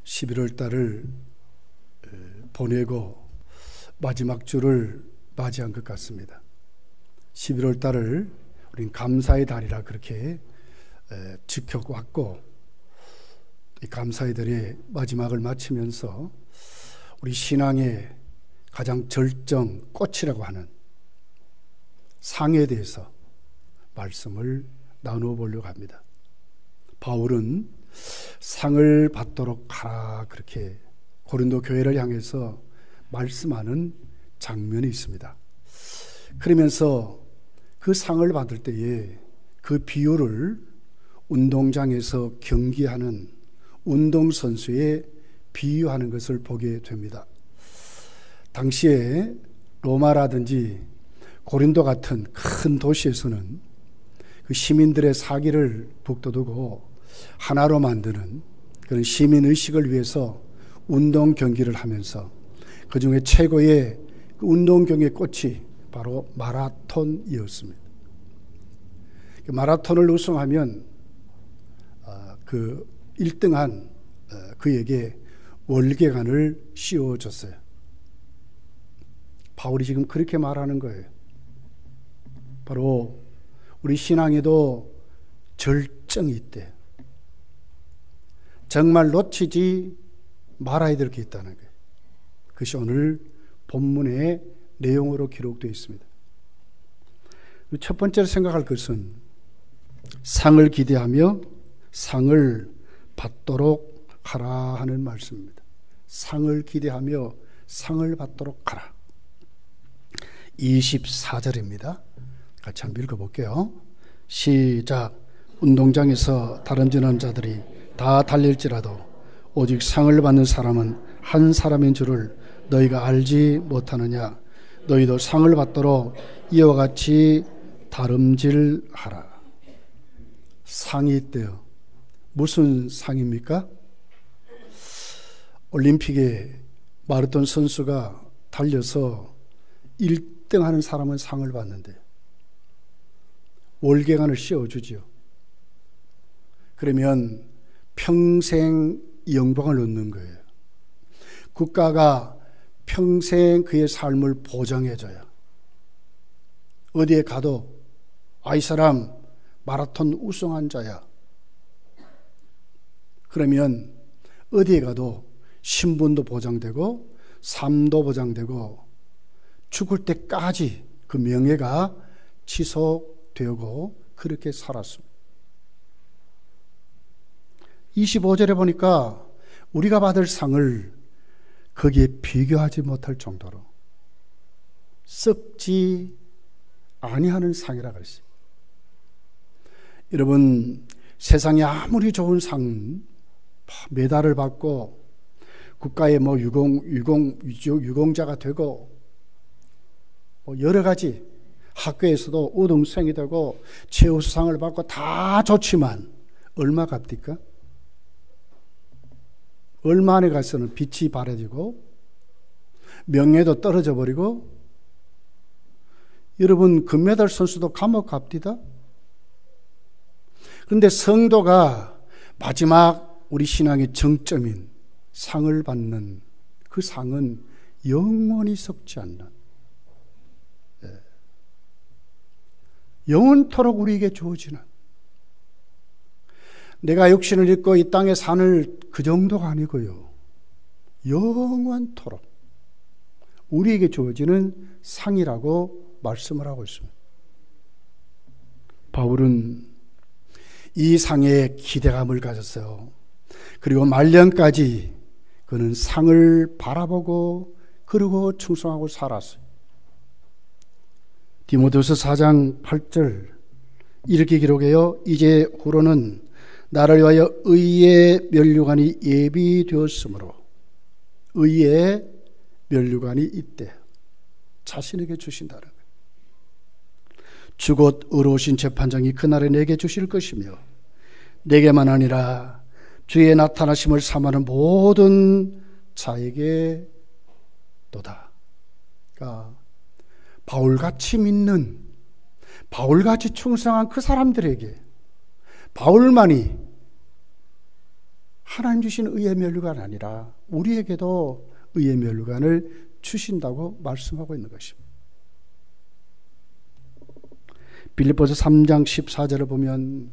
11월 달을 보내고 마지막 주를 맞이한 것 같습니다. 11월 달을 우린 감사의 달이라 그렇게 지켜왔고, 이 감사의 달의 마지막을 마치면서 우리 신앙의 가장 절정 꽃이라고 하는 상에 대해서 말씀을 나누어 보려고 합니다. 바울은 상을 받도록 하라 그렇게 고린도 교회를 향해서 말씀하는 장면이 있습니다. 그러면서 그 상을 받을 때에 그 비유를 운동장에서 경기하는 운동선수에 비유하는 것을 보게 됩니다. 당시에 로마라든지 고린도 같은 큰 도시에서는 그 시민들의 사기를 북돋우고 하나로 만드는 그런 시민의식을 위해서 운동 경기를 하면서 그 중에 최고의 그 운동 경기의 꽃이 바로 마라톤이었습니다. 그 마라톤을 우승하면 그 1등한 그에게 월계관을 씌워줬어요. 바울이 지금 그렇게 말하는 거예요. 바로 우리 신앙에도 절정이 있대. 정말 놓치지 말아야 될 게 있다는 거예요. 그것이 오늘 본문의 내용으로 기록되어 있습니다. 첫 번째로 생각할 것은 상을 기대하며 상을 받도록 하라 하는 말씀입니다. 상을 기대하며 상을 받도록 하라. 24절입니다. 같이 한번 읽어볼게요. 시작. 운동장에서 다름질하는 자들이 다 달릴지라도 오직 상을 받는 사람은 한 사람인 줄을 너희가 알지 못하느냐. 너희도 상을 받도록 이와 같이 다름질하라. 상이 있대요. 무슨 상입니까? 올림픽에 마라톤 선수가 달려서 1등 하는 사람은 상을 받는데 월계관을 씌워주지요. 그러면 평생 영광을 얻는 거예요. 국가가 평생 그의 삶을 보장해줘야 어디에 가도 이 사람 마라톤 우승한 자야. 그러면 어디에 가도 신분도 보장되고 삶도 보장되고 죽을 때까지 그 명예가 지속되고 그렇게 살았습니다. 25절에 보니까 우리가 받을 상을 거기에 비교하지 못할 정도로 썩지 아니하는 상이라고 했어요. 여러분, 세상에 아무리 좋은 상, 메달을 받고 국가의 유공자가 되고 여러 가지 학교에서도 우등생이 되고 최우수상을 받고 다 좋지만 얼마 값입니까? 얼마 안에 가서는 빛이 바래지고 명예도 떨어져 버리고, 여러분 금메달 선수도 감옥 갑디다. 그런데 성도가 마지막 우리 신앙의 정점인 상을 받는 그 상은 영원히 썩지 않는, 영원토록 우리에게 주어지는, 내가 육신을 입고 이 땅에 사는 그 정도가 아니고요, 영원토록 우리에게 주어지는 상이라고 말씀을 하고 있습니다. 바울은 이 상에 기대감을 가졌어요. 그리고 말년까지 그는 상을 바라보고 그리고 충성하고 살았어요. 디모데후서 4장 8절 이렇게 기록해요. 이제 후로는 나를 위하여 의의 면류관이 예비되었으므로, 의의 면류관이 있대. 자신에게 주신다는 거예요. 주곧 의로우신 재판장이 그날에 내게 주실 것이며 내게만 아니라 주의 나타나심을 삼하는 모든 자에게 또다. 그러니까 바울같이 믿는, 바울같이 충성한 그 사람들에게 바울만이 하나님 주신 의의 면류관 아니라 우리에게도 의의 면류관을 주신다고 말씀하고 있는 것입니다. 빌립보서 3장 14절을 보면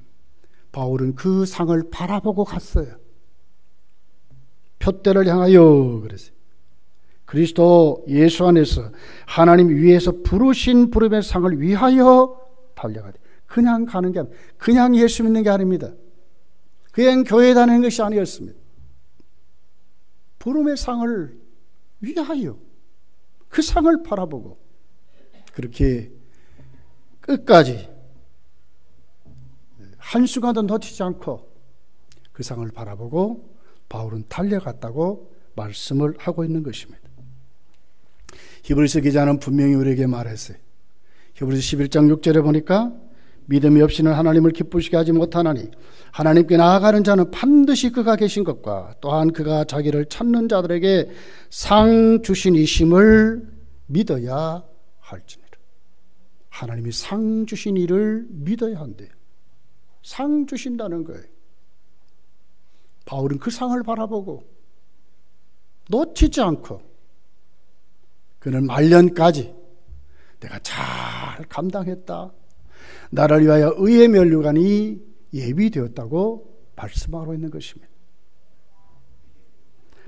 바울은 그 상을 바라보고 갔어요. 표대를 향하여 그랬어요. 그리스도 예수 안에서 하나님 위에서 부르신 부름의 상을 위하여 달려가되, 그냥 가는 게 아닙니다. 그냥 예수 믿는 게 아닙니다. 그냥 교회 다니는 것이 아니었습니다. 부름의 상을 위하여 그 상을 바라보고 그렇게 끝까지 한순간도 놓치지 않고 그 상을 바라보고 바울은 달려갔다고 말씀을 하고 있는 것입니다. 히브리서 기자는 분명히 우리에게 말했어요. 히브리서 11장 6절에 보니까 믿음이 없이는 하나님을 기쁘시게 하지 못하나니 하나님께 나아가는 자는 반드시 그가 계신 것과 또한 그가 자기를 찾는 자들에게 상 주신 이심을 믿어야 할지니라. 하나님이 상 주신 이를 믿어야 한대요. 상 주신다는 거예요. 바울은 그 상을 바라보고 놓치지 않고 그는 말년까지 내가 잘 감당했다, 나를 위하여 의의 면류관이 예비되었다고 말씀하고 있는 것입니다.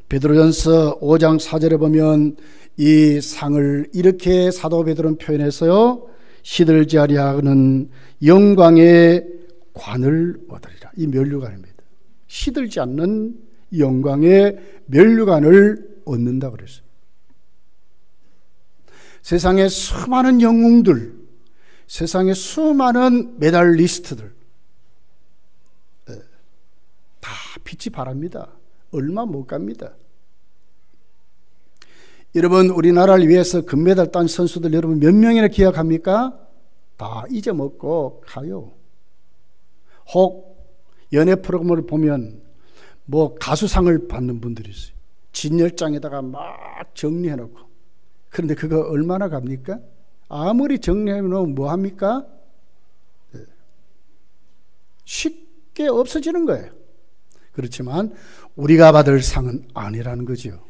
베드로전서 5장 4절에 보면 이 상을 이렇게 사도 베드로는 표현해서요, 시들지 아니하는 영광의 관을 얻으리라. 이 면류관입니다. 시들지 않는 영광의 면류관을 얻는다 그랬어요. 세상의 수많은 영웅들, 세상의 수많은 메달리스트들 다 빛이 바랍니다. 얼마 못 갑니다. 여러분, 우리나라를 위해서 금메달 딴 선수들 여러분 몇 명이나 기억합니까? 다 잊어먹고 가요. 혹 연예 프로그램을 보면 뭐 가수상을 받는 분들이 있어요. 진열장에다가 막 정리해놓고. 그런데 그거 얼마나 갑니까? 아무리 정리해놓으면 뭐합니까? 쉽게 없어지는 거예요. 그렇지만 우리가 받을 상은 아니라는 거죠.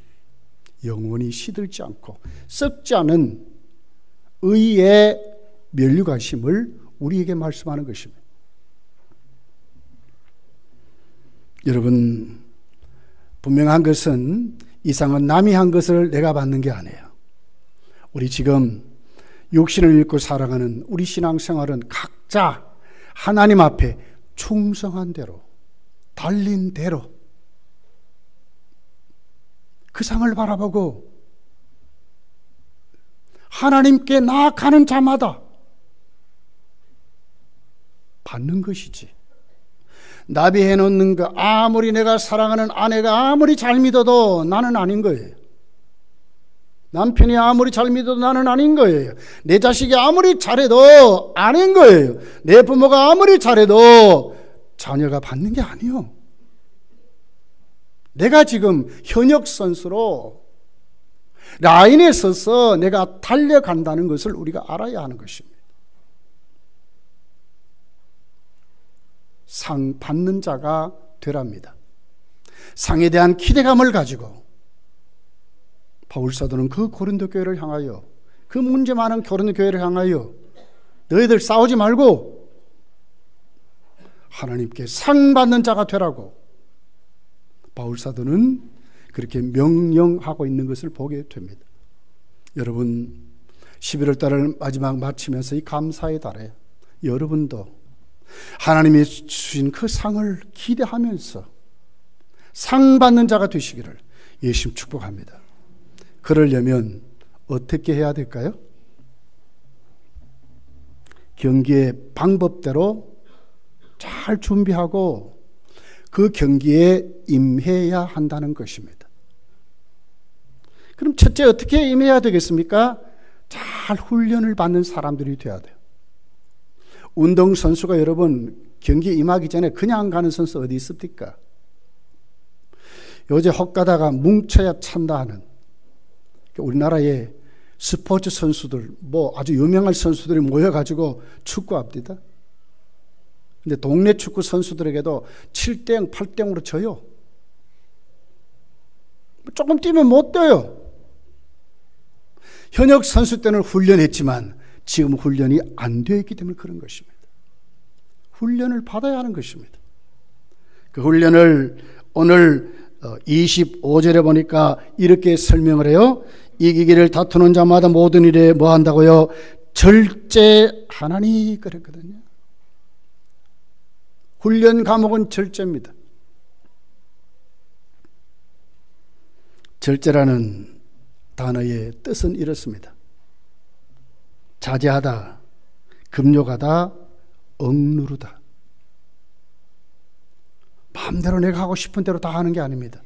영원히 시들지 않고 썩지 않은 의의 면류관심을 우리에게 말씀하는 것입니다. 여러분, 분명한 것은 이 상은 남이 한 것을 내가 받는 게 아니에요. 우리 지금 육신을 믿고 살아가는 우리 신앙생활은 각자 하나님 앞에 충성한 대로, 달린 대로 그 상을 바라보고 하나님께 나아가는 자마다 받는 것이지, 나비해 놓는 거 아무리 내가 사랑하는 아내가 아무리 잘 믿어도 나는 아닌 거예요. 남편이 아무리 잘 믿어도 나는 아닌 거예요. 내 자식이 아무리 잘해도 아닌 거예요. 내 부모가 아무리 잘해도 자녀가 받는 게 아니요. 내가 지금 현역 선수로 라인에 서서 내가 달려간다는 것을 우리가 알아야 하는 것입니다. 상 받는 자가 되랍니다. 상에 대한 기대감을 가지고 바울 사도는 그 고린도 교회를 향하여, 그 문제 많은 고린도 교회를 향하여 너희들 싸우지 말고 하나님께 상 받는 자가 되라고 바울 사도는 그렇게 명령하고 있는 것을 보게 됩니다. 여러분, 11월 달을 마지막 마치면서 이 감사의 달에 여러분도 하나님이 주신 그 상을 기대하면서 상 받는 자가 되시기를 예수님 축복합니다. 그러려면 어떻게 해야 될까요? 경기의 방법대로 잘 준비하고 그 경기에 임해야 한다는 것입니다. 그럼 첫째 어떻게 임해야 되겠습니까? 잘 훈련을 받는 사람들이 되어야 돼요. 운동선수가 여러분 경기에 임하기 전에 그냥 가는 선수 어디 있습니까? 요새 헛가다가 뭉쳐야 찬다 하는 우리나라의 스포츠 선수들, 뭐 아주 유명한 선수들이 모여가지고 축구합니다. 근데 동네 축구 선수들에게도 7대0, 8대0으로 져요. 조금 뛰면 못 뛰어요. 현역 선수 때는 훈련했지만 지금 훈련이 안 되어 있기 때문에 그런 것입니다. 훈련을 받아야 하는 것입니다. 그 훈련을 오늘 25절에 보니까 이렇게 설명을 해요. 이기기를 다투는 자마다 모든 일에 뭐 한다고요? 절제하나니 그랬거든요. 훈련 과목은 절제입니다. 절제라는 단어의 뜻은 이렇습니다. 자제하다, 금욕하다, 억누르다. 마음대로 내가 하고 싶은 대로 다 하는 게 아닙니다.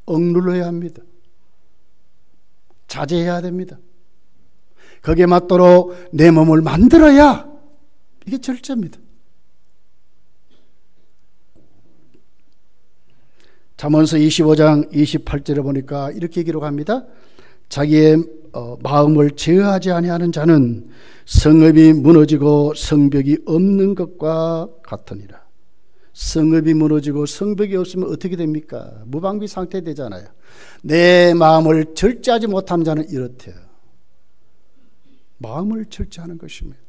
억눌러야 합니다. 자제해야 됩니다. 거기에 맞도록 내 몸을 만들어야 이게 절제입니다. 잠언서 25장 28절에 보니까 이렇게 기록합니다. 자기의 마음을 제어하지 아니하는 자는 성읍이 무너지고 성벽이 없는 것과 같으니라. 성읍이 무너지고 성벽이 없으면 어떻게 됩니까? 무방비 상태 되잖아요. 내 마음을 절제하지 못한 자는 이렇대요. 마음을 절제하는 것입니다.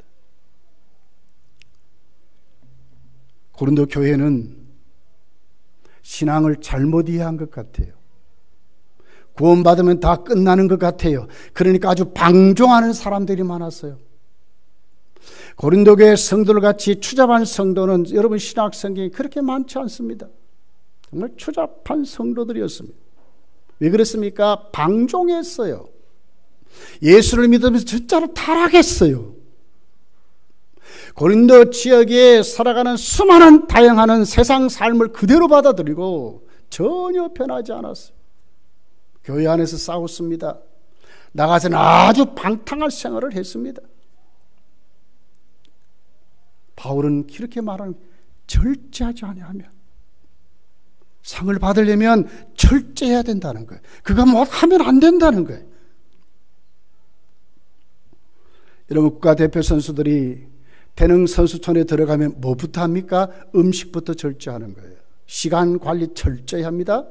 고린도 교회는 신앙을 잘못 이해한 것 같아요. 구원받으면 다 끝나는 것 같아요. 그러니까 아주 방종하는 사람들이 많았어요. 고린도 교회 성도들 같이 추잡한 성도는 여러분 신학 성경에 그렇게 많지 않습니다. 정말 추잡한 성도들이었습니다. 왜 그랬습니까? 방종했어요. 예수를 믿으면서 진짜로 타락했어요. 고린도 지역에 살아가는 수많은 다양한 세상 삶을 그대로 받아들이고 전혀 변하지 않았어요. 교회 안에서 싸웠습니다. 나가서는 아주 방탕한 생활을 했습니다. 바울은 이렇게 말하는 절제하지 아니하면 상을 받으려면 절제해야 된다는 거예요. 그거 못하면 안 된다는 거예요. 여러분 국가대표 선수들이 태능 선수촌에 들어가면 뭐부터 합니까? 음식부터 절제하는 거예요. 시간 관리 철저히 합니다.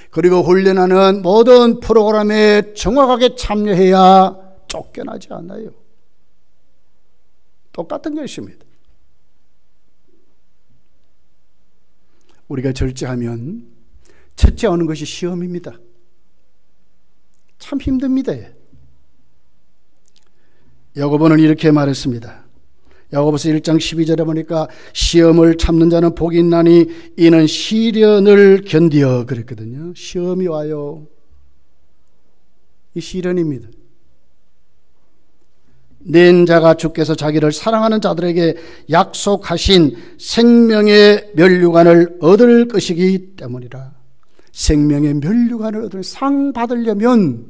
그리고 훈련하는 모든 프로그램에 정확하게 참여해야 쫓겨나지 않아요. 똑같은 것입니다. 우리가 절제하면 첫째 오는 것이 시험입니다. 참 힘듭니다. 야고보는 이렇게 말했습니다. 야고보서 1장 12절에 보니까 시험을 참는 자는 복이 있나니 이는 시련을 견디어 그랬거든요. 시험이 와요. 이 시련입니다. 낸 자가 주께서 자기를 사랑하는 자들에게 약속하신 생명의 면류관을 얻을 것이기 때문이라. 생명의 면류관을 얻을 상 받으려면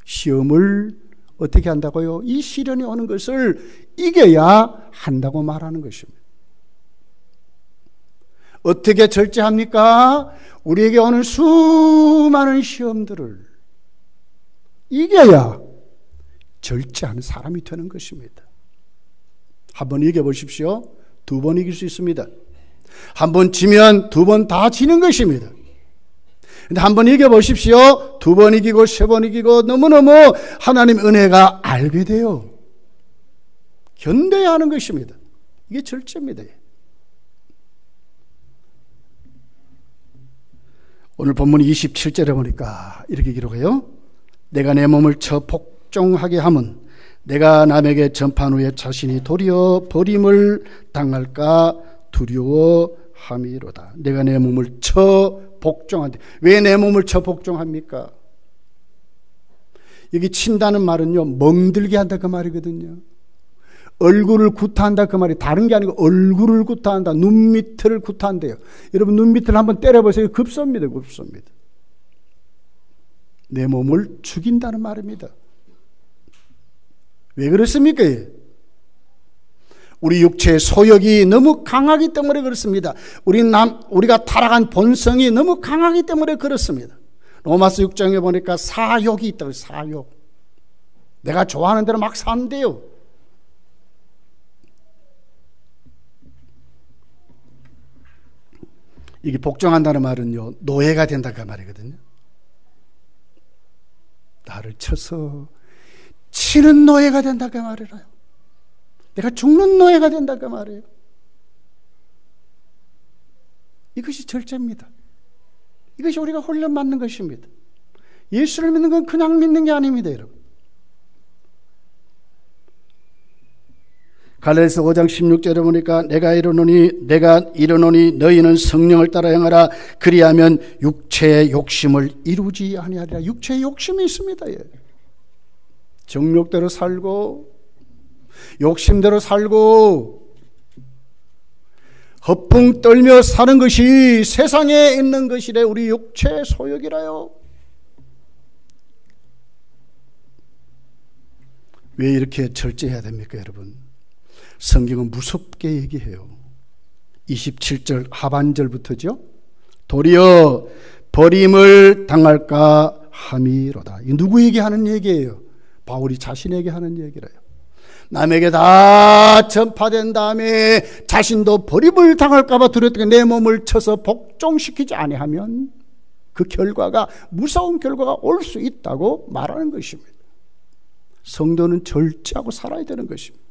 시험을 어떻게 한다고요? 이 시련이 오는 것을 이겨야 한다고 말하는 것입니다. 어떻게 절제합니까? 우리에게 오는 수많은 시험들을 이겨야 절제하는 사람이 되는 것입니다. 한번 이겨보십시오. 2번 이길 수 있습니다. 한번 지면 2번 다 지는 것입니다. 근데 한번 이겨보십시오. 2번 이기고 3번 이기고 너무너무 하나님 은혜가 알게 돼요. 견뎌야 하는 것입니다. 이게 절제입니다. 오늘 본문 27절에 보니까 이렇게 기록해요. 내가 내 몸을 쳐 복종하게 함은 내가 남에게 전판 후에 자신이 도리어 버림을 당할까 두려워함이로다. 내가 내 몸을 쳐 복종한다. 왜 내 몸을 쳐 복종합니까? 여기 친다는 말은요, 멍들게 한다 그 말이거든요. 얼굴을 구타한다 그 말이 다른 게 아니고 얼굴을 구타한다. 눈 밑을 구타한대요. 여러분 눈 밑을 한번 때려보세요. 급소입니다. 급소입니다. 내 몸을 죽인다는 말입니다. 왜 그렇습니까? 우리 육체의 소욕이 너무 강하기 때문에 그렇습니다. 우리가 타락한 본성이 너무 강하기 때문에 그렇습니다. 로마서 6장에 보니까 사욕이 있다고. 사욕. 내가 좋아하는 대로 막 산대요. 이게 복종한다는 말은요, 노예가 된다 그 말이거든요. 나를 쳐서 치는 노예가 된다 그 말이라요. 내가 죽는 노예가 된다 그 말이에요. 이것이 절제입니다. 이것이 우리가 훈련 받는 것입니다. 예수를 믿는 건 그냥 믿는 게 아닙니다, 여러분. 갈라디아서 5장 16절에 보니까 내가 이르노니 너희는 성령을 따라 행하라. 그리하면 육체의 욕심을 이루지 아니하리라. 육체의 욕심이 있습니다. 예. 정욕대로 살고 욕심대로 살고 허풍 떨며 사는 것이 세상에 있는 것이래. 우리 육체의 소욕이라요. 왜 이렇게 절제해야 됩니까, 여러분? 성경은 무섭게 얘기해요. 27절 하반절부터죠. 도리어 버림을 당할까 함이로다. 이 누구에게 하는 얘기예요? 바울이 자신에게 하는 얘기래요. 남에게 다 전파된 다음에 자신도 버림을 당할까 봐 두렵다가 내 몸을 쳐서 복종시키지 아니하면 그 결과가 무서운 결과가 올 수 있다고 말하는 것입니다. 성도는 절제하고 살아야 되는 것입니다.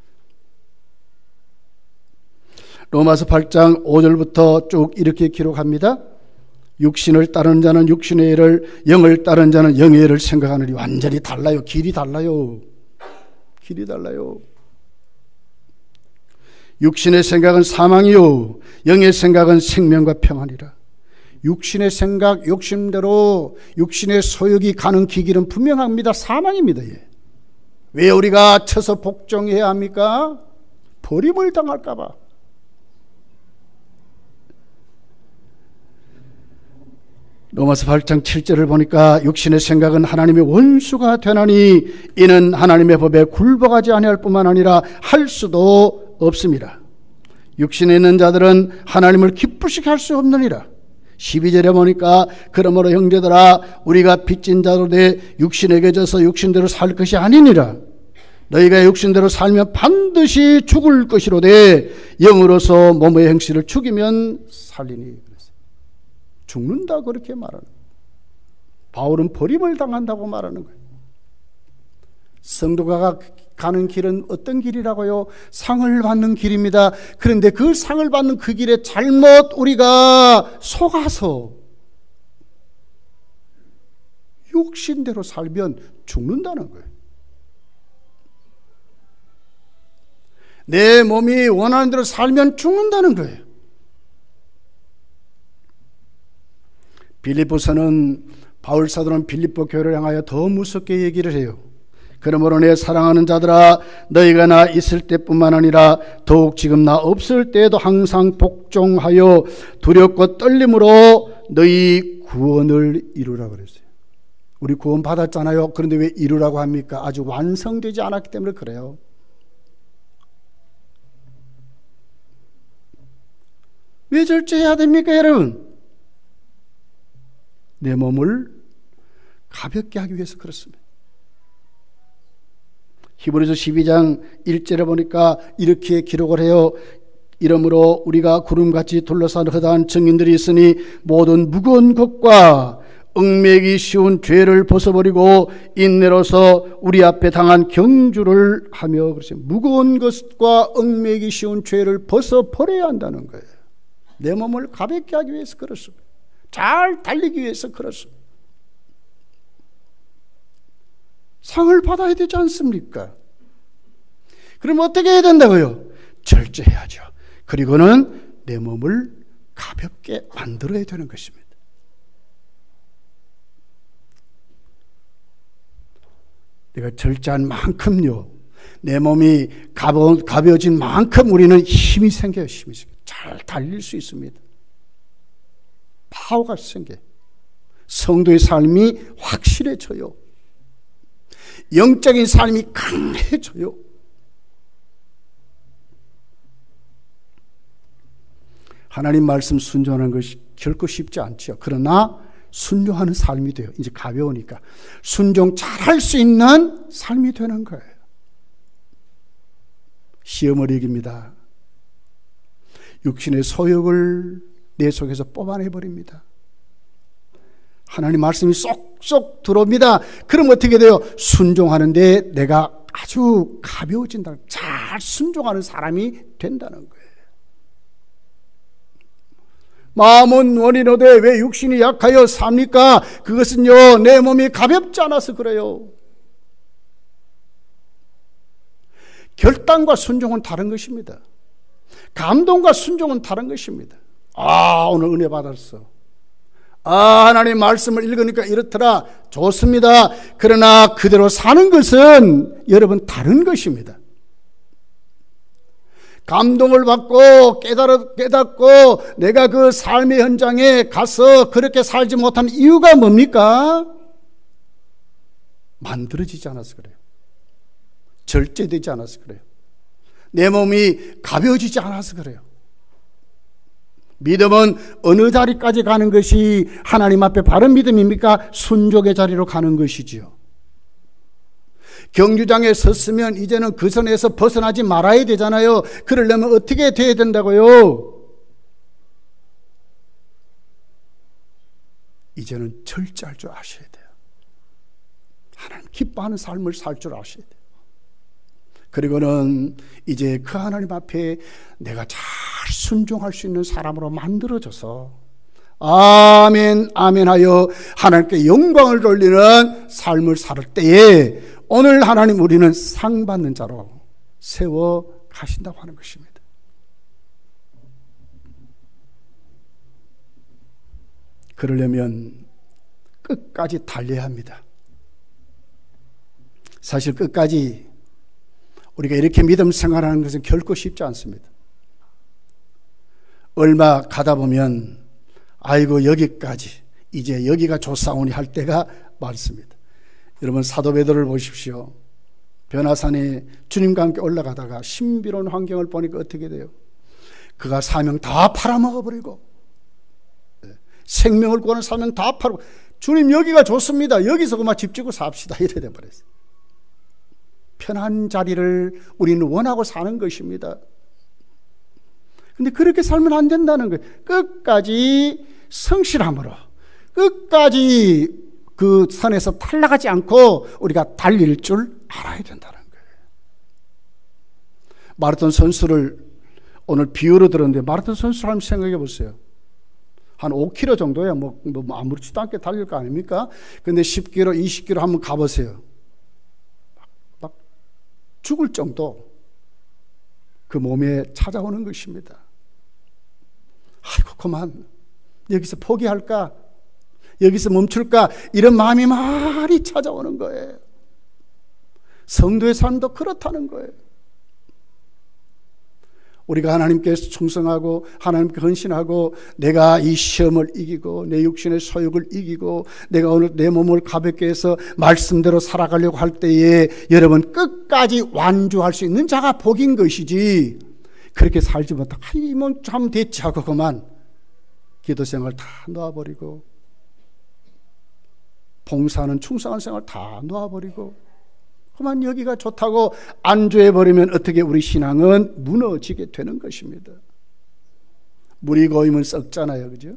로마서 8장 5절부터 쭉 이렇게 기록합니다. 육신을 따르는 자는 육신의 일을, 영을 따르는 자는 영의 일을 생각하느니. 완전히 달라요. 길이 달라요. 길이 달라요. 육신의 생각은 사망이요 영의 생각은 생명과 평안이라. 육신의 생각, 욕심대로 육신의 소욕이 가는 길은 분명합니다. 사망입니다. 예. 왜 우리가 쳐서 복종해야 합니까? 버림을 당할까 봐. 로마서 8장 7절을 보니까 육신의 생각은 하나님의 원수가 되나니 이는 하나님의 법에 굴복하지 아니할 뿐만 아니라 할 수도 없습니다. 육신에 있는 자들은 하나님을 기쁘시게 할 수 없느니라. 12절에 보니까 그러므로 형제들아 우리가 빚진 자로 돼 육신에게 져서 육신대로 살 것이 아니니라. 너희가 육신대로 살면 반드시 죽을 것이로되 영으로서 몸의 행실을 죽이면 살리니. 죽는다 그렇게 말하는 거예요. 바울은 버림을 당한다고 말하는 거예요. 성도가 가는 길은 어떤 길이라고요? 상을 받는 길입니다. 그런데 그 상을 받는 그 길에 잘못 우리가 속아서 육신대로 살면 죽는다는 거예요. 내 몸이 원하는 대로 살면 죽는다는 거예요. 빌립보서는 바울 사도는 빌립보 교회를 향하여 더 무섭게 얘기를 해요. 그러므로 내 사랑하는 자들아 너희가 나 있을 때뿐만 아니라 더욱 지금 나 없을 때에도 항상 복종하여 두렵고 떨림으로 너희 구원을 이루라 그랬어요. 우리 구원 받았잖아요. 그런데 왜 이루라고 합니까? 아직 완성되지 않았기 때문에 그래요. 왜 절제해야 됩니까, 여러분? 내 몸을 가볍게 하기 위해서 그렇습니다. 히브리서 12장 1절에 보니까 이렇게 기록을 해요. 이러므로 우리가 구름같이 둘러싼 허다한 증인들이 있으니 모든 무거운 것과 얽매기 쉬운 죄를 벗어버리고 인내로서 우리 앞에 당한 경주를 하며 그러세요. 무거운 것과 얽매기 쉬운 죄를 벗어버려야 한다는 거예요. 내 몸을 가볍게 하기 위해서 그렇습니다. 잘 달리기 위해서 그렇습니다. 상을 받아야 되지 않습니까? 그럼 어떻게 해야 된다고요? 절제해야죠. 그리고는 내 몸을 가볍게 만들어야 되는 것입니다. 내가 절제한 만큼요, 내 몸이 가벼워진 만큼 우리는 힘이 생겨요. 힘이 생겨요. 잘 달릴 수 있습니다. 파워가 생겨요. 성도의 삶이 확실해져요. 영적인 삶이 강해져요. 하나님 말씀 순종하는 것이 결코 쉽지 않죠. 그러나 순종하는 삶이 돼요. 이제 가벼우니까 순종 잘할 수 있는 삶이 되는 거예요. 시험을 이깁니다. 육신의 소욕을 내 속에서 뽑아내버립니다. 하나님 말씀이 쏙쏙 들어옵니다. 그럼 어떻게 돼요? 순종하는데 내가 아주 가벼워진다. 잘 순종하는 사람이 된다는 거예요. 마음은 원이노되 왜 육신이 약하여 삽니까? 그것은요, 내 몸이 가볍지 않아서 그래요. 결단과 순종은 다른 것입니다. 감동과 순종은 다른 것입니다. 오늘 은혜 받았어. 하나님 말씀을 읽으니까 이렇더라. 좋습니다. 그러나 그대로 사는 것은 여러분 다른 것입니다. 감동을 받고 깨닫고 내가 그 삶의 현장에 가서 그렇게 살지 못한 이유가 뭡니까? 만들어지지 않아서 그래요. 절제되지 않아서 그래요. 내 몸이 가벼워지지 않아서 그래요. 믿음은 어느 자리까지 가는 것이 하나님 앞에 바른 믿음입니까? 순종의 자리로 가는 것이지요. 경주장에 섰으면 이제는 그 선에서 벗어나지 말아야 되잖아요. 그러려면 어떻게 돼야 된다고요? 이제는 절제할 줄 아셔야 돼요. 하나님 기뻐하는 삶을 살 줄 아셔야 돼요. 그리고는 이제 그 하나님 앞에 내가 잘 순종할 수 있는 사람으로 만들어져서 아멘 아멘 하여 하나님께 영광을 돌리는 삶을 살 때에 오늘 하나님 우리는 상 받는 자로 세워 가신다고 하는 것입니다. 그러려면 끝까지 달려야 합니다. 사실 끝까지 우리가 이렇게 믿음 생활하는 것은 결코 쉽지 않습니다. 얼마 가다 보면 아이고 여기까지 이제 여기가 좋사오니 할 때가 많습니다. 여러분 사도 베드로를 보십시오. 변화산에 주님과 함께 올라가다가 신비로운 환경을 보니까 어떻게 돼요? 그가 사명 다 팔아먹어버리고 생명을 구하는 사명 다 팔고 주님 여기가 좋습니다. 여기서 그만 집 짓고 삽시다 이래 돼버렸어요. 편한 자리를 우리는 원하고 사는 것입니다. 근데 그렇게 살면 안 된다는 거예요. 끝까지 성실함으로 끝까지 그 선에서 탈락하지 않고 우리가 달릴 줄 알아야 된다는 거예요. 마라톤 선수를 오늘 비유로 들었는데 마라톤 선수를 한번 생각해 보세요. 한 5km 정도야 뭐 아무렇지도 않게 달릴 거 아닙니까? 근데 10km, 20km 한번 가보세요. 막 죽을 정도 그 몸에 찾아오는 것입니다. 아이고 그만 여기서 포기할까? 여기서 멈출까? 이런 마음이 많이 찾아오는 거예요. 성도의 삶도 그렇다는 거예요. 우리가 하나님께 충성하고 하나님께 헌신하고 내가 이 시험을 이기고 내 육신의 소욕을 이기고 내가 오늘 내 몸을 가볍게 해서 말씀대로 살아가려고 할 때에 여러분 끝까지 완주할 수 있는 자가 복인 것이지 그렇게 살지 못하고 이 몸 참 됐지 하고 그만 기도 생활 다 놓아버리고 봉사하는 충성한 생활 다 놓아버리고 그만 여기가 좋다고 안주해버리면 어떻게 우리 신앙은 무너지게 되는 것입니다. 물이 고이면 썩잖아요. 그죠?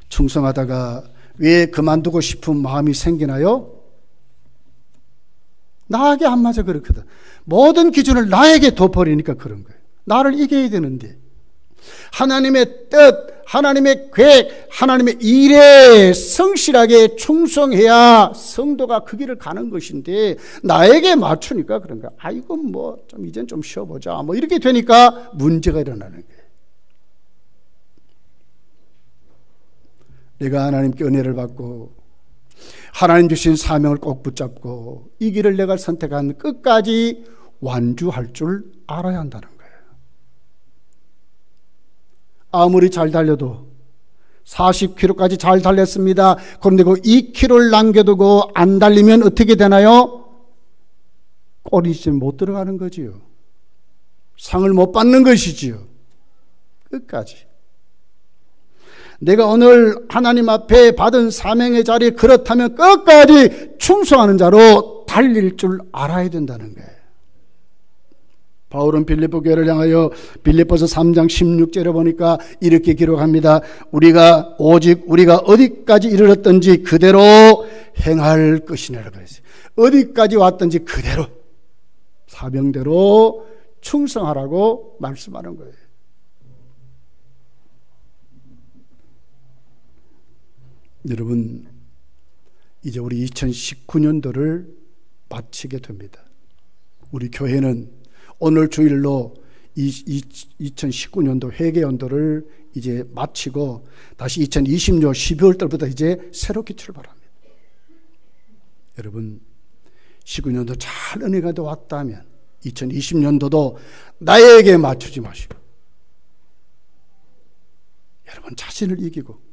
충성하다가 왜 그만두고 싶은 마음이 생기나요? 나에게 안 맞아 그렇거든. 모든 기준을 나에게 둬버리니까 그런 거예요. 나를 이겨야 되는데 하나님의 뜻, 하나님의 계획, 하나님의 일에 성실하게 충성해야 성도가 그 길을 가는 것인데 나에게 맞추니까 그런가. 아이고 뭐 좀 이젠 좀 쉬어보자. 뭐 이렇게 되니까 문제가 일어나는 거예요. 내가 하나님께 은혜를 받고 하나님 주신 사명을 꼭 붙잡고 이 길을 내가 선택한 끝까지 완주할 줄 알아야 한다는 거예요. 아무리 잘 달려도 40km까지 잘 달렸습니다. 그런데 그 2km를 남겨두고 안 달리면 어떻게 되나요? 꼴이 못 들어가는 거지요. 상을 못 받는 것이지요. 끝까지. 내가 오늘 하나님 앞에 받은 사명의 자리에 그렇다면 끝까지 충성하는 자로 달릴 줄 알아야 된다는 거예요. 바울은 빌립보 교회를 향하여 빌립보서 3장 16절에 보니까 이렇게 기록합니다. 우리가 어디까지 이르렀든지 그대로 행할 것이니라 그랬어요. 어디까지 왔든지 그대로 사명대로 충성하라고 말씀하는 거예요. 여러분, 이제 우리 2019년도를 마치게 됩니다. 우리 교회는 오늘 주일로 2019년도 회계연도를 이제 마치고 다시 2020년 12월 달부터 이제 새롭게 출발합니다. 여러분, 19년도 잘 은혜가 왔다면 2020년도도 나에게 맞추지 마시고 여러분 자신을 이기고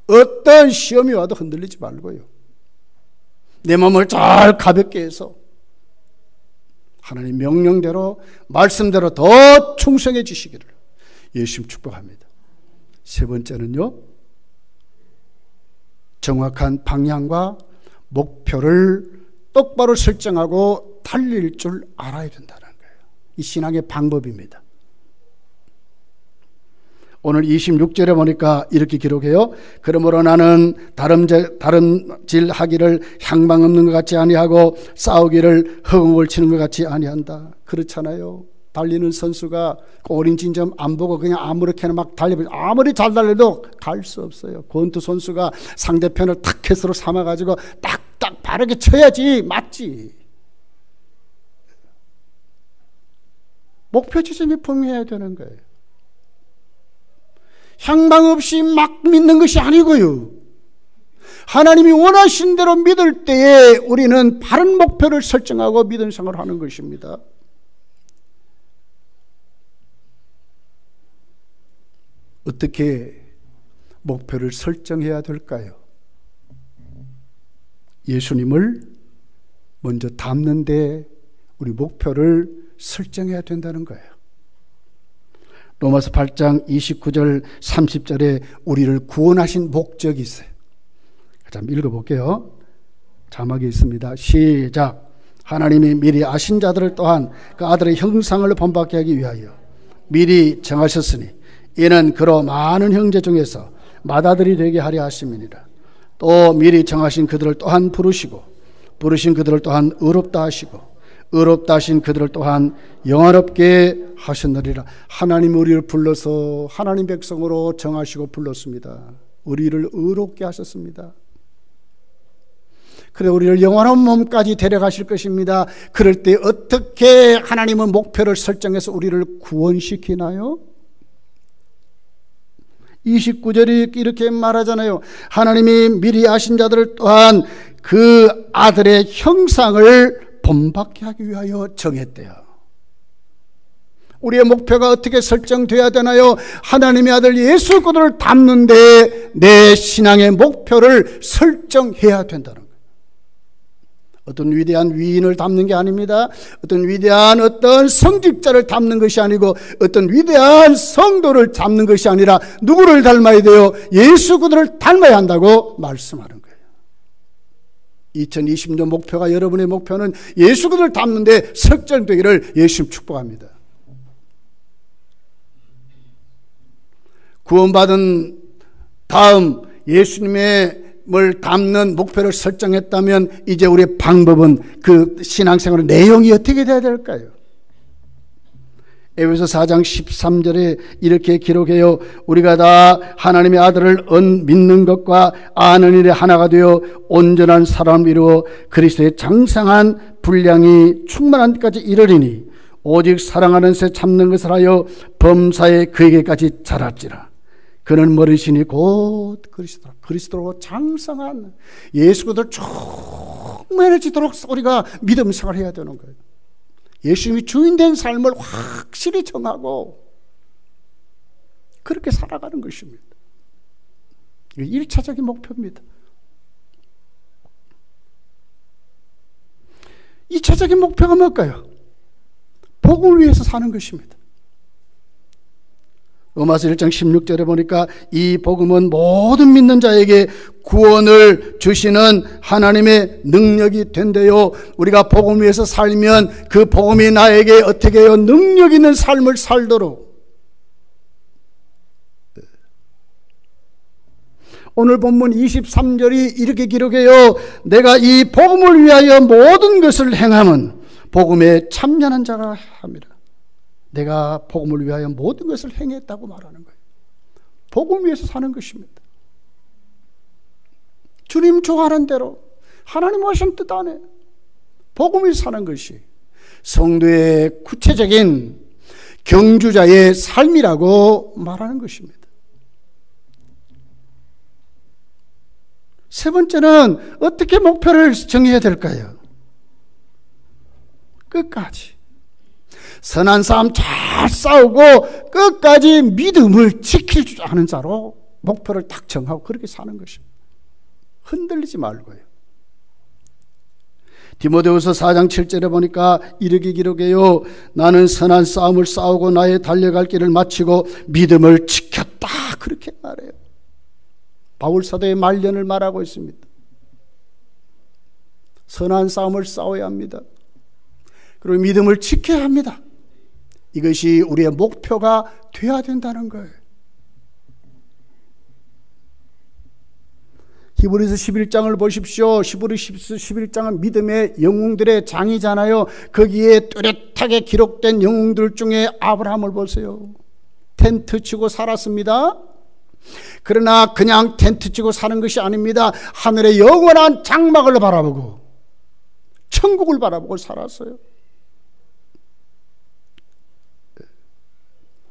어떤 시험이 와도 흔들리지 말고요. 내 마음을 잘 가볍게 해서 하나님 명령대로 말씀대로 더 충성해지시기를 예수님 축복합니다. 세 번째는요, 정확한 방향과 목표를 똑바로 설정하고 달릴 줄 알아야 된다는 거예요. 이 신앙의 방법입니다. 오늘 26절에 보니까 이렇게 기록해요. 그러므로 나는 다름질 하기를 향방 없는 것 같이 아니하고 싸우기를 허공을 치는 것 같이 아니한다. 그렇잖아요. 달리는 선수가 꼬린 진점 안 보고 그냥 아무렇게나 막 달려버리죠. 아무리 잘 달려도 갈 수 없어요. 권투 선수가 상대편을 타켓으로 삼아가지고 딱딱 바르게 쳐야지 맞지. 목표 지점이 분명해야 되는 거예요. 향방 없이 막 믿는 것이 아니고요. 하나님이 원하신 대로 믿을 때에 우리는 바른 목표를 설정하고 믿음 생활을 하는 것입니다. 어떻게 목표를 설정해야 될까요? 예수님을 먼저 닮는데 우리 목표를 설정해야 된다는 거예요. 로마서 8장 29절 30절에 우리를 구원하신 목적이 있어요. 한번 읽어볼게요. 자막이 있습니다. 시작. 하나님이 미리 아신 자들을 또한 그 아들의 형상을 본받게 하기 위하여 미리 정하셨으니 이는 그로 많은 형제 중에서 맏아들이 되게 하려 하심이니라. 또 미리 정하신 그들을 또한 부르시고 부르신 그들을 또한 의롭다 하시고 의롭다 하신 그들을 또한 영화롭게 하셨느니라. 하나님 우리를 불러서 하나님 백성으로 정하시고 불렀습니다. 우리를 의롭게 하셨습니다. 그래 우리를 영원한 몸까지 데려가실 것입니다. 그럴 때 어떻게 하나님은 목표를 설정해서 우리를 구원시키나요? 29절이 이렇게 말하잖아요. 하나님이 미리 아신 자들을 또한 그 아들의 형상을 본받게 하기 위하여 정했대요. 우리의 목표가 어떻게 설정돼야 되나요? 하나님의 아들 예수 그리스도를 닮는데 내 신앙의 목표를 설정해야 된다는 거예요. 어떤 위대한 위인을 닮는 게 아닙니다. 어떤 위대한 어떤 성직자를 닮는 것이 아니고 어떤 위대한 성도를 닮는 것이 아니라 누구를 닮아야 돼요? 예수 그리스도를 닮아야 한다고 말씀하는 거예요. 2020년 목표가 여러분의 목표는 예수 그리스도를 닮는데 설정되기를 예수님 축복합니다. 구원받은 다음 예수님의 뭘 닮는 목표를 설정했다면 이제 우리의 방법은 그 신앙생활의 내용이 어떻게 돼야 될까요? 에베소 4장 13절에 이렇게 기록해요. 우리가 다 하나님의 아들을 믿는 것과 아는 일에 하나가 되어 온전한 사람을 이루어 그리스도의 장성한 분량이 충만한 데까지 이르리니 오직 사랑하는 새 참는 것을 하여 범사에 그에게까지 자랄지라. 그는 머리시니 곧 그리스도로 장성한 예수 그리스도를 충만해지도록 우리가 믿음 생활을 해야 되는 거예요. 예수님이 주인된 삶을 확실히 정하고 그렇게 살아가는 것입니다. 이게 1차적인 목표입니다. 2차적인 목표가 뭘까요? 복음을 위해서 사는 것입니다. 로마서 1장 16절에 보니까 이 복음은 모든 믿는 자에게 구원을 주시는 하나님의 능력이 된대요. 우리가 복음 위에서 살면 그 복음이 나에게 어떻게 해요? 능력 있는 삶을 살도록. 오늘 본문 23절이 이렇게 기록해요. 내가 이 복음을 위하여 모든 것을 행함은 복음에 참여하는 자가 합니다. 내가 복음을 위하여 모든 것을 행했다고 말하는 거예요. 복음 위해서 사는 것입니다. 주님 좋아하는 대로 하나님 하신 뜻 안에 복음 위해서 사는 것이 성도의 구체적인 경주자의 삶이라고 말하는 것입니다. 세 번째는 어떻게 목표를 정해야 될까요? 끝까지 선한 싸움 잘 싸우고 끝까지 믿음을 지킬 줄 아는 자로 목표를 딱 정하고 그렇게 사는 것입니다. 흔들리지 말고요. 디모데후서 4장 7절에 보니까 이렇게 기록해요. 나는 선한 싸움을 싸우고 나의 달려갈 길을 마치고 믿음을 지켰다. 그렇게 말해요. 바울 사도의 말년을 말하고 있습니다. 선한 싸움을 싸워야 합니다. 그리고 믿음을 지켜야 합니다. 이것이 우리의 목표가 되어야 된다는 거예요. 히브리서 11장을 보십시오. 히브리서 11장은 믿음의 영웅들의 장이잖아요. 거기에 뚜렷하게 기록된 영웅들 중에 아브라함을 보세요. 텐트 치고 살았습니다. 그러나 그냥 텐트 치고 사는 것이 아닙니다. 하늘의 영원한 장막을 바라보고 천국을 바라보고 살았어요.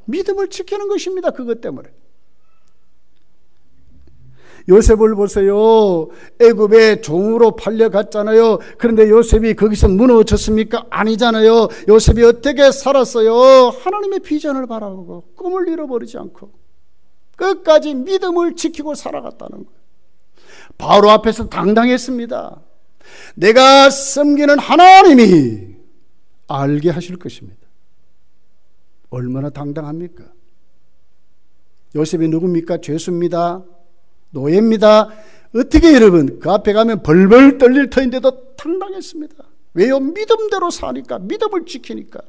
믿음을 지키는 것입니다. 그것 때문에. 요셉을 보세요. 애굽에 종으로 팔려갔잖아요. 그런데 요셉이 거기서 무너졌습니까? 아니잖아요. 요셉이 어떻게 살았어요? 하나님의 비전을 바라보고 꿈을 잃어버리지 않고 끝까지 믿음을 지키고 살아갔다는 거예요. 바로 앞에서 당당했습니다. 내가 섬기는 하나님이 알게 하실 것입니다. 얼마나 당당합니까? 요셉이 누굽니까? 죄수입니다. 노예입니다. 어떻게 여러분 그 앞에 가면 벌벌 떨릴 터인데도 당당했습니다. 왜요? 믿음대로 사니까, 믿음을 지키니까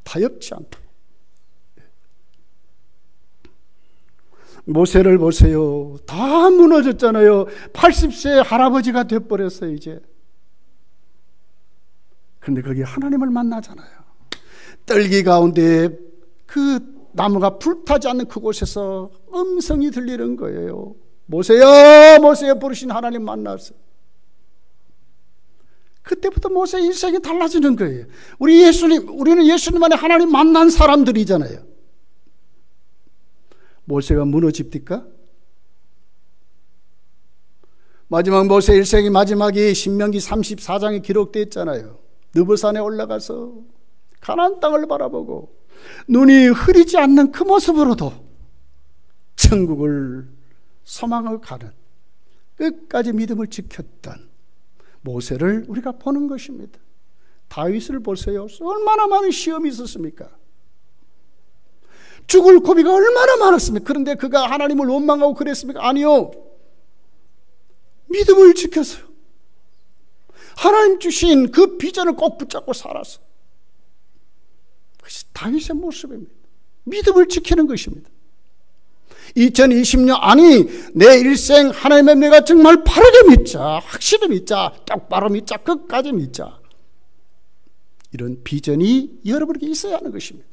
타협치 않고. 모세를 보세요. 다 무너졌잖아요. 80세 할아버지가 돼버렸어요 이제. 그런데 거기 하나님을 만나잖아요. 떨기 가운데 그 나무가 불타지 않는 그곳에서 음성이 들리는 거예요. 모세야, 모세야 부르신 하나님 만났어요. 그때부터 모세의 일생이 달라지는 거예요. 우리는 예수님 안에 하나님 만난 사람들이잖아요. 모세가 무너집니까? 마지막 모세 일생의 마지막이 신명기 34장에 기록되어 있잖아요. 느보산에 올라가서 가나안 땅을 바라보고 눈이 흐리지 않는 그 모습으로도 천국을 소망을 가는 끝까지 믿음을 지켰던 모세를 우리가 보는 것입니다. 다윗을 보세요. 얼마나 많은 시험이 있었습니까? 죽을 고비가 얼마나 많았습니까? 그런데 그가 하나님을 원망하고 그랬습니까? 아니요. 믿음을 지켰어요. 하나님 주신 그 비전을 꼭 붙잡고 살았어요. 그것이 다윗의 모습입니다. 믿음을 지키는 것입니다. 2020년 아니 내 일생 하나님의 내가 정말 바르게 믿자, 확실히 믿자, 똑바로 믿자, 끝까지 믿자. 이런 비전이 여러분에게 있어야 하는 것입니다.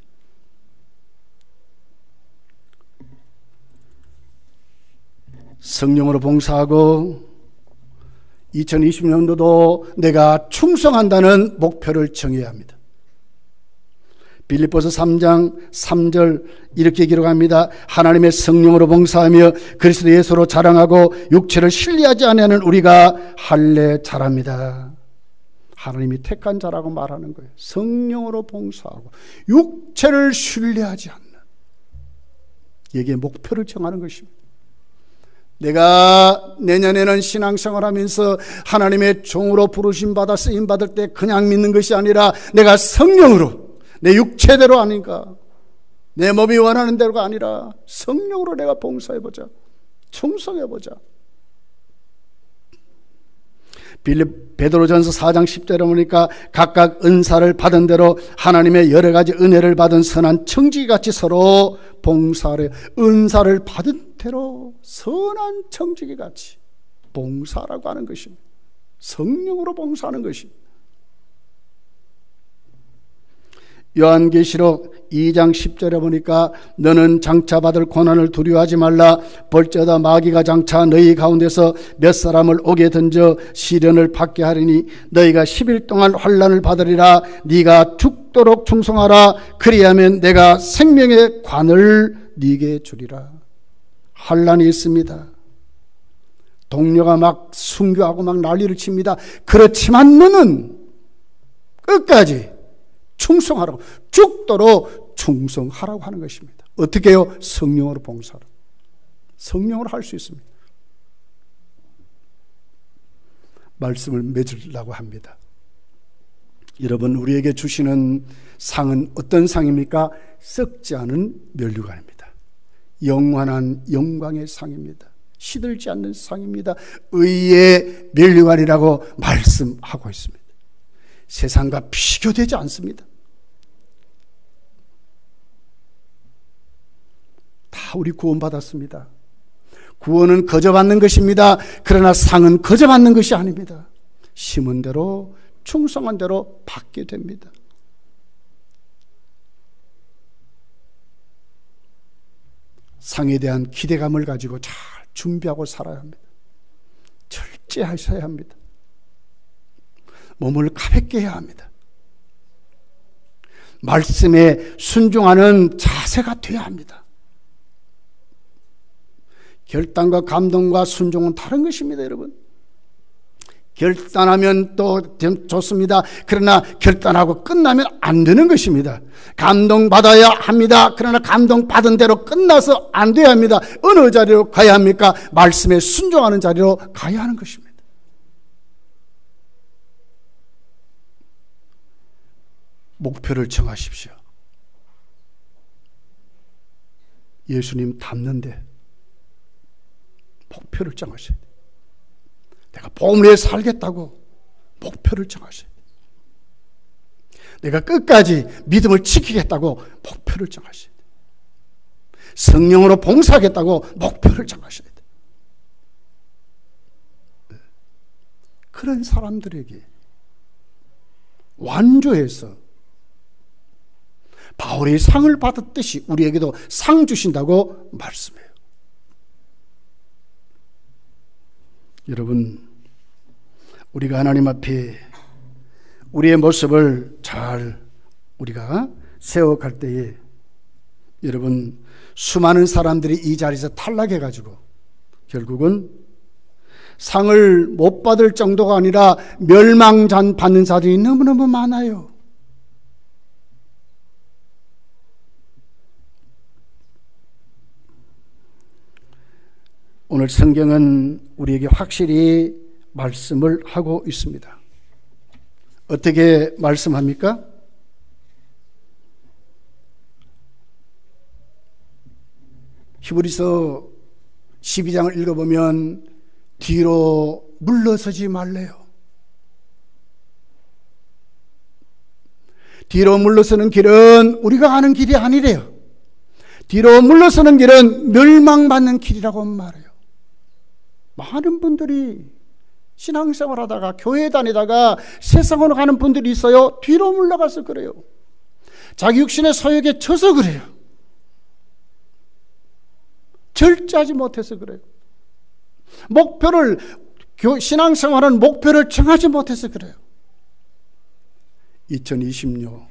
성령으로 봉사하고 2020년도도 내가 충성한다는 목표를 정해야 합니다. 빌립보서 3장 3절 이렇게 기록합니다. 하나님의 성령으로 봉사하며 그리스도 예수로 자랑하고 육체를 신뢰하지 아니하는 우리가 할례 잘합니다. 하나님이 택한 자라고 말하는 거예요. 성령으로 봉사하고 육체를 신뢰하지 않는, 여기에 목표를 정하는 것입니다. 내가 내년에는 신앙생활하면서 하나님의 종으로 부르심받아 쓰임받을 때 그냥 믿는 것이 아니라 내가 성령으로 내 육체대로 아닌가, 내 몸이 원하는 대로가 아니라 성령으로 내가 봉사해보자. 충성해보자. 베드로전서 4장 10절에 보니까 각각 은사를 받은 대로 하나님의 여러 가지 은혜를 받은 선한 청지기같이 서로 봉사하려. 은사를 받은 대로 선한 청지기같이 봉사라고 하는 것입니다. 성령으로 봉사하는 것입니다. 요한계시록 2장 10절에 보니까 너는 장차 받을 고난을 두려워하지 말라. 볼지어다 마귀가 장차 너희 가운데서 몇 사람을 옥에 던져 시련을 받게 하리니 너희가 10일 동안 환난을 받으리라. 네가 죽도록 충성하라. 그리하면 내가 생명의 관을 네게 주리라. 환난이 있습니다. 동료가 막 순교하고 막 난리를 칩니다. 그렇지만 너는 끝까지 충성하라고, 죽도록 충성하라고 하는 것입니다. 어떻게 해요? 성령으로 봉사하라. 성령으로 할 수 있습니다. 말씀을 맺으려고 합니다. 여러분, 우리에게 주시는 상은 어떤 상입니까? 썩지 않은 면류관입니다. 영원한 영광의 상입니다. 시들지 않는 상입니다. 의의 면류관이라고 말씀하고 있습니다. 세상과 비교되지 않습니다. 다 우리 구원받았습니다. 구원은 거저 받는 것입니다. 그러나 상은 거저 받는 것이 아닙니다. 심은 대로 충성한 대로 받게 됩니다. 상에 대한 기대감을 가지고 잘 준비하고 살아야 합니다. 철저하셔야 합니다. 몸을 가볍게 해야 합니다. 말씀에 순종하는 자세가 되어야 합니다. 결단과 감동과 순종은 다른 것입니다, 여러분. 결단하면 또 좋습니다. 그러나 결단하고 끝나면 안 되는 것입니다. 감동받아야 합니다. 그러나 감동받은 대로 끝나서 안 돼야 합니다. 어느 자리로 가야 합니까? 말씀에 순종하는 자리로 가야 하는 것입니다. 목표를 정하십시오. 예수님 닮는데 목표를 정하셔야 돼요. 내가 복음을 위해 살겠다고 목표를 정하셔야 돼요. 내가 끝까지 믿음을 지키겠다고 목표를 정하셔야 돼요. 성령으로 봉사하겠다고 목표를 정하셔야 돼요. 그런 사람들에게 완주해서 바울이 상을 받았듯이 우리에게도 상 주신다고 말씀해요. 여러분, 우리가 하나님 앞에 우리의 모습을 잘 우리가 세워갈 때에 여러분, 수많은 사람들이 이 자리에서 탈락해가지고 결국은 상을 못 받을 정도가 아니라 멸망전 받는 자들이 너무너무 많아요. 오늘 성경은 우리에게 확실히 말씀을 하고 있습니다. 어떻게 말씀합니까? 히브리서 12장을 읽어보면 뒤로 물러서지 말래요. 뒤로 물러서는 길은 우리가 가는 길이 아니래요. 뒤로 물러서는 길은 멸망받는 길이라고 말해요. 많은 분들이 신앙생활 하다가 교회 다니다가 세상으로 가는 분들이 있어요. 뒤로 물러가서 그래요. 자기 육신의 소욕에 져서 그래요. 절제하지 못해서 그래요. 목표를, 신앙생활은 목표를 정하지 못해서 그래요. 2020년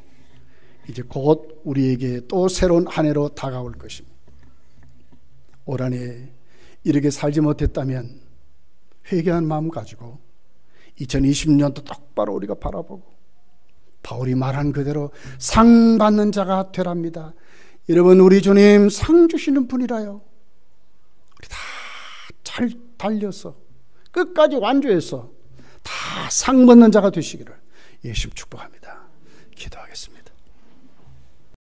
이제 곧 우리에게 또 새로운 한 해로 다가올 것입니다. 올 한 해 이렇게 살지 못했다면 회개한 마음 가지고 2020년도 똑바로 우리가 바라보고 바울이 말한 그대로 상 받는 자가 되랍니다. 여러분, 우리 주님 상 주시는 분이라요. 우리 다 잘 달려서 끝까지 완주해서 다 상 받는 자가 되시기를 예수 축복합니다. 기도하겠습니다.